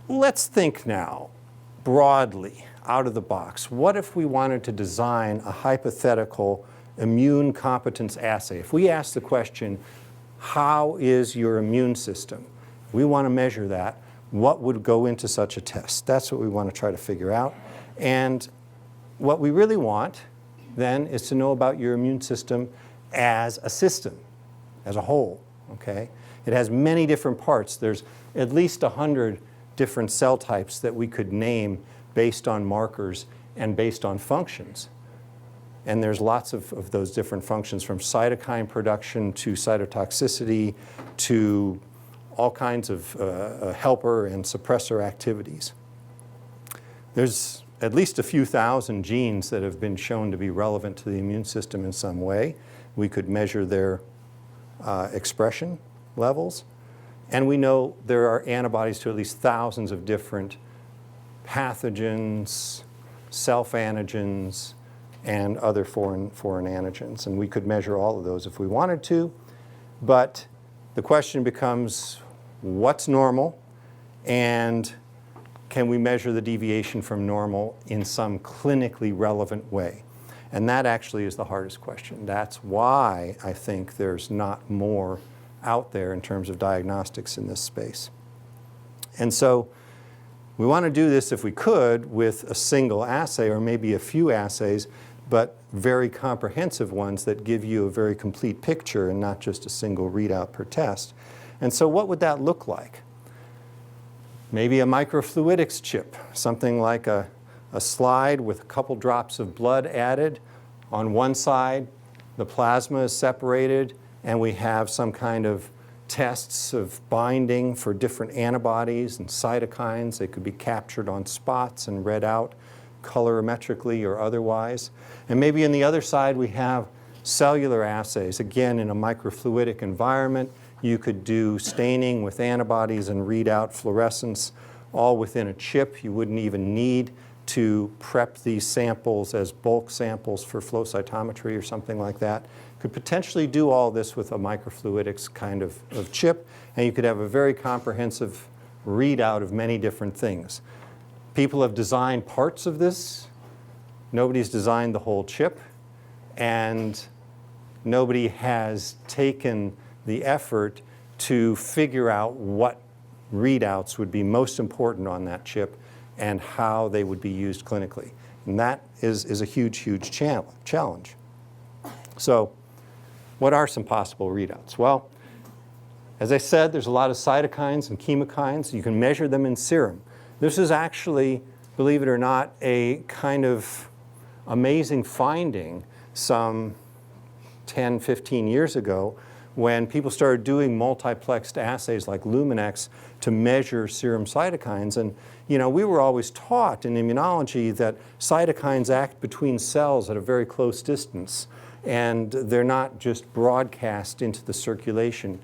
let's think now broadly, out of the box. What if we wanted to design a hypothetical immune competence assay? If we ask the question, how is your immune system? We want to measure that. What would go into such a test? That's what we want to try to figure out. And what we really want then is to know about your immune system as a system, as a whole, okay? It has many different parts. There's at least 100 different cell types that we could name based on markers and based on functions. And there's lots of those different functions, from cytokine production to cytotoxicity to all kinds of helper and suppressor activities. There's at least a few thousand genes that have been shown to be relevant to the immune system in some way. We could measure their expression levels. And we know there are antibodies to at least thousands of different pathogens, self-antigens, and other foreign antigens. And we could measure all of those if we wanted to. But the question becomes, what's normal? And can we measure the deviation from normal in some clinically relevant way? And that actually is the hardest question. That's why I think there's not more out there in terms of diagnostics in this space. And so we want to do this, if we could, with a single assay or maybe a few assays, but very comprehensive ones that give you a very complete picture and not just a single readout per test. And so what would that look like? Maybe a microfluidics chip, something like a slide with a couple drops of blood added. On one side, the plasma is separated, and we have some kind of tests of binding for different antibodies and cytokines. They could be captured on spots and read out colorimetrically or otherwise. And maybe on the other side we have cellular assays. Again, in a microfluidic environment, you could do staining with antibodies and read out fluorescence all within a chip. You wouldn't even need to prep these samples as bulk samples for flow cytometry or something like that. Could potentially do all this with a microfluidics kind of chip, and you could have a very comprehensive readout of many different things. People have designed parts of this. Nobody's designed the whole chip, and nobody has taken the effort to figure out what readouts would be most important on that chip and how they would be used clinically. And that is a huge, huge challenge. So what are some possible readouts? Well, as I said, there's a lot of cytokines and chemokines. You can measure them in serum. This is actually, believe it or not, a kind of amazing finding some 10, 15 years ago when people started doing multiplexed assays like Luminex to measure serum cytokines. And you know, we were always taught in immunology that cytokines act between cells at a very close distance, and they're not just broadcast into the circulation,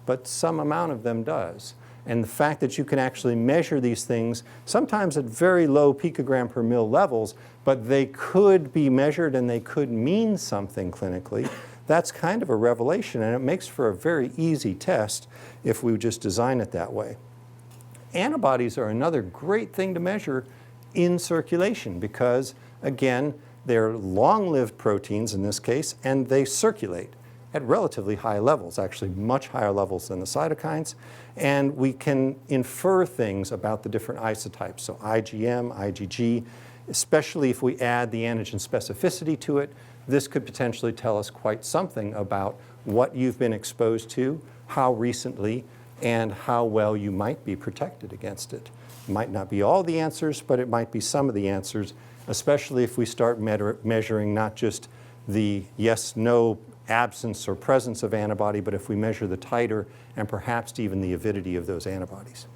but some amount of them does. And the fact that you can actually measure these things, sometimes at very low picogram per mil levels, but they could be measured and they could mean something clinically, that's kind of a revelation, and it makes for a very easy test if we just design it that way. Antibodies are another great thing to measure in circulation because, again, they're long-lived proteins in this case, and they circulate at relatively high levels, actually much higher levels than the cytokines. And we can infer things about the different isotypes, so IgM, IgG, especially if we add the antigen specificity to it. This could potentially tell us quite something about what you've been exposed to, how recently, and how well you might be protected against it. It might not be all the answers, but it might be some of the answers, especially if we start measuring not just the yes, no, absence or presence of antibody, but if we measure the titer and perhaps even the avidity of those antibodies.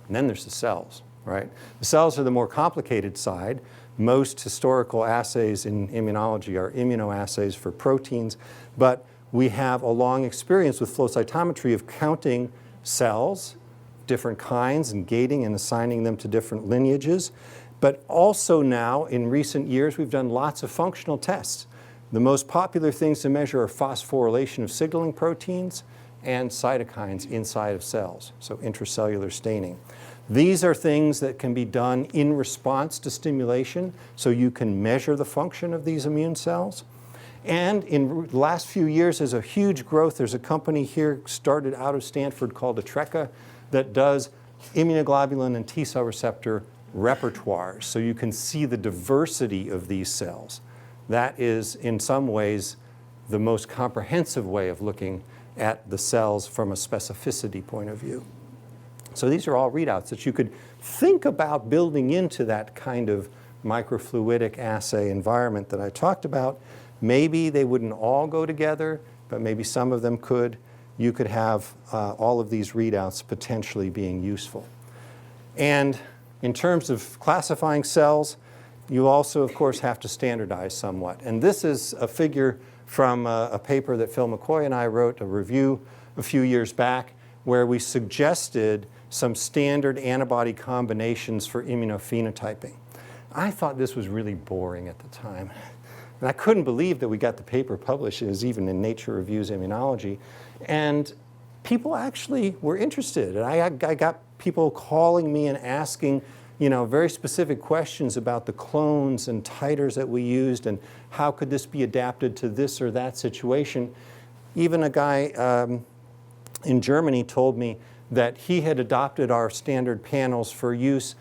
And then there's the cells, right? The cells are the more complicated side. Most historical assays in immunology are immunoassays for proteins, but we have a long experience with flow cytometry of counting cells, different kinds, and gating and assigning them to different lineages. But also now, in recent years, we've done lots of functional tests. The most popular things to measure are phosphorylation of signaling proteins and cytokines inside of cells, so intracellular staining. These are things that can be done in response to stimulation, so you can measure the function of these immune cells. And in the last few years, there's a huge growth. There's a company here started out of Stanford called Atreca that does immunoglobulin and T cell receptor repertoires, so you can see the diversity of these cells. That is, in some ways, the most comprehensive way of looking at the cells from a specificity point of view. So these are all readouts that you could think about building into that kind of microfluidic assay environment that I talked about. Maybe they wouldn't all go together, but maybe some of them could. You could have all of these readouts potentially being useful. And in terms of classifying cells, you also, of course, have to standardize somewhat. And this is a figure from a paper that Phil McCoy and I wrote, a review a few years back, where we suggested some standard antibody combinations for immunophenotyping. I thought this was really boring at the time. And I couldn't believe that we got the paper published. It was even in Nature Reviews Immunology. And people actually were interested. And I got people calling me and asking, very specific questions about the clones and titers that we used and how could this be adapted to this or that situation. Even a guy in Germany told me that he had adopted our standard panels for use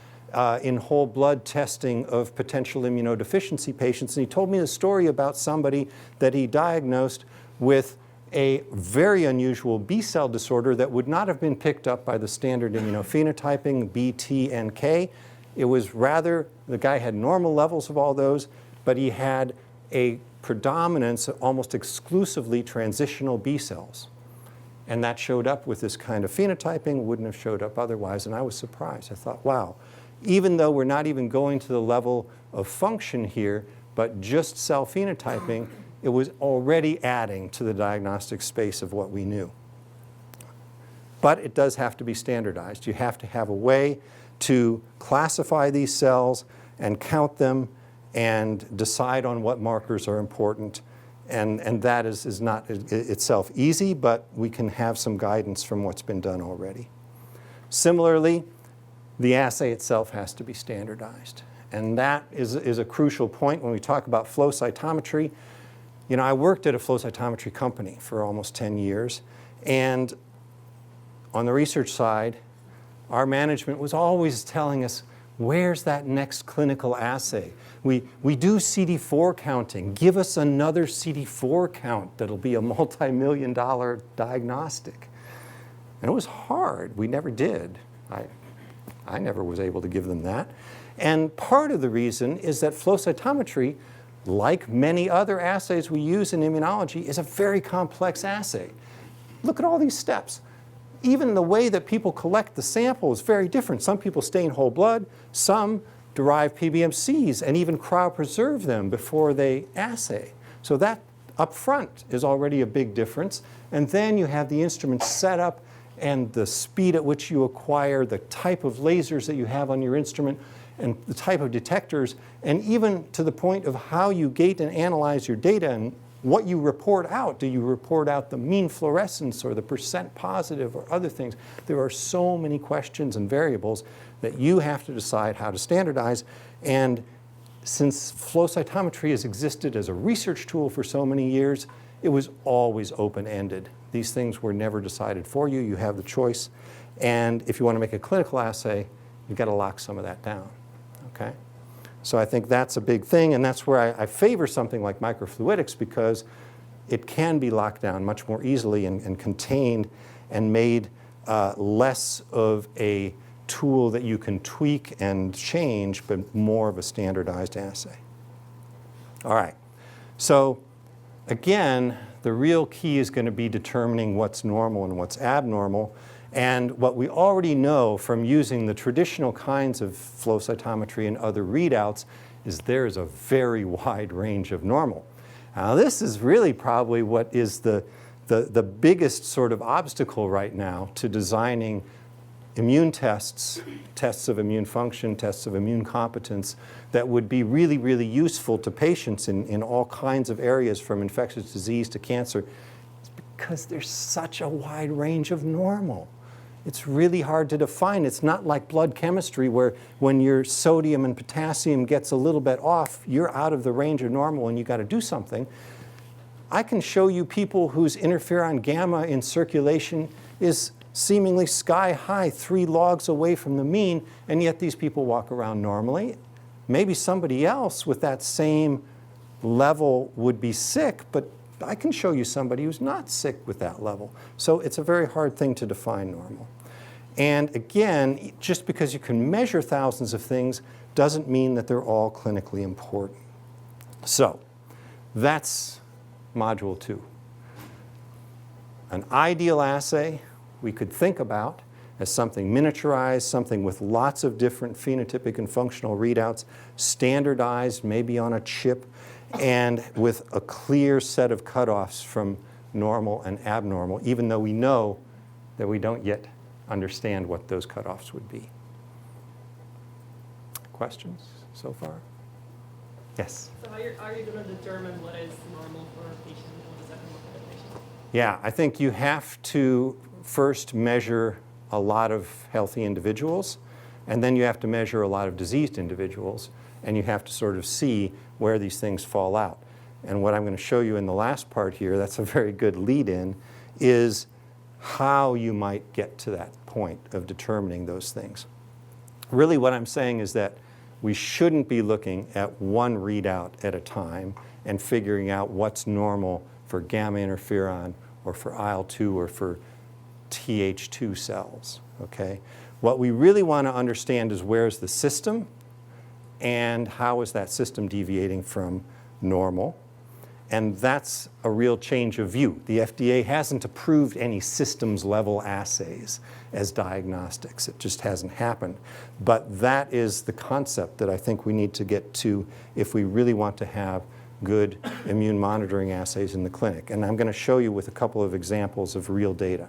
in whole blood testing of potential immunodeficiency patients. And he told me a story about somebody that he diagnosed with a very unusual B-cell disorder that would not have been picked up by the standard immunophenotyping, B, T, and K. It was rather, the guy had normal levels of all those, but he had a predominance of almost exclusively transitional B cells. And that showed up with this kind of phenotyping, wouldn't have showed up otherwise, and I was surprised. I thought, wow, even though we're not even going to the level of function here, but just cell phenotyping, it was already adding to the diagnostic space of what we knew. But it does have to be standardized. You have to have a way to classify these cells and count them and decide on what markers are important. And that is not itself easy, but we can have some guidance from what's been done already. Similarly, the assay itself has to be standardized. And that is a crucial point when we talk about flow cytometry. I worked at a flow cytometry company for almost 10 years. And on the research side, our management was always telling us, where's that next clinical assay? We do CD4 counting. Give us another CD4 count that'll be a multi-million-dollar diagnostic. And it was hard. We never did. I never was able to give them that. And part of the reason is that flow cytometry, like many other assays we use in immunology, is a very complex assay. Look at all these steps. Even the way that people collect the sample is very different. Some people stain whole blood, some derive PBMCs and even cryopreserve them before they assay. So that up front is already a big difference. And then you have the instrument set up and the speed at which you acquire, the type of lasers that you have on your instrument, and the type of detectors, and even to the point of how you gate and analyze your data and what you report out. Do you report out the mean fluorescence or the percent positive or other things? There are so many questions and variables that you have to decide how to standardize. And since flow cytometry has existed as a research tool for so many years, it was always open-ended. These things were never decided for you. You have the choice. And if you want to make a clinical assay, you've got to lock some of that down. Okay? So I think that's a big thing, and that's where I favor something like microfluidics, because it can be locked down much more easily and contained and made less of a tool that you can tweak and change, but more of a standardized assay. All right. So again, the real key is going to be determining what's normal and what's abnormal. And what we already know from using the traditional kinds of flow cytometry and other readouts is there is a very wide range of normal. Now this is really probably what is the biggest sort of obstacle right now to designing immune tests, tests of immune function, tests of immune competence that would be really, really useful to patients in all kinds of areas, from infectious disease to cancer. Because there's such a wide range of normal. It's really hard to define. It's not like blood chemistry where when your sodium and potassium gets a little bit off, you're out of the range of normal and you got to do something. I can show you people whose interferon gamma in circulation is seemingly sky high, 3 logs away from the mean, and yet these people walk around normally. Maybe somebody else with that same level would be sick, but I can show you somebody who's not sick with that level. So it's a very hard thing to define normal. And again, just because you can measure thousands of things doesn't mean that they're all clinically important. So that's Module 2. An ideal assay we could think about as something miniaturized, something with lots of different phenotypic and functional readouts, standardized, maybe on a chip, and with a clear set of cutoffs from normal and abnormal, even though we know that we don't yet understand what those cutoffs would be. Questions so far? Yes? So how are you going to determine what is normal for a patient and what is abnormal for a patient? Yeah, I think you have to first measure a lot of healthy individuals, and then you have to measure a lot of diseased individuals, and you have to sort of see where these things fall out. And what I'm going to show you in the last part here, that's a very good lead-in, is how you might get to that point of determining those things. Really what I'm saying is that we shouldn't be looking at one readout at a time and figuring out what's normal for gamma interferon or for IL-2 or for Th2 cells, okay? What we really want to understand is where's the system and how is that system deviating from normal. And that's a real change of view. The FDA hasn't approved any systems level assays as diagnostics. It just hasn't happened. But that is the concept that I think we need to get to if we really want to have good immune monitoring assays in the clinic. And I'm going to show you with a couple of examples of real data.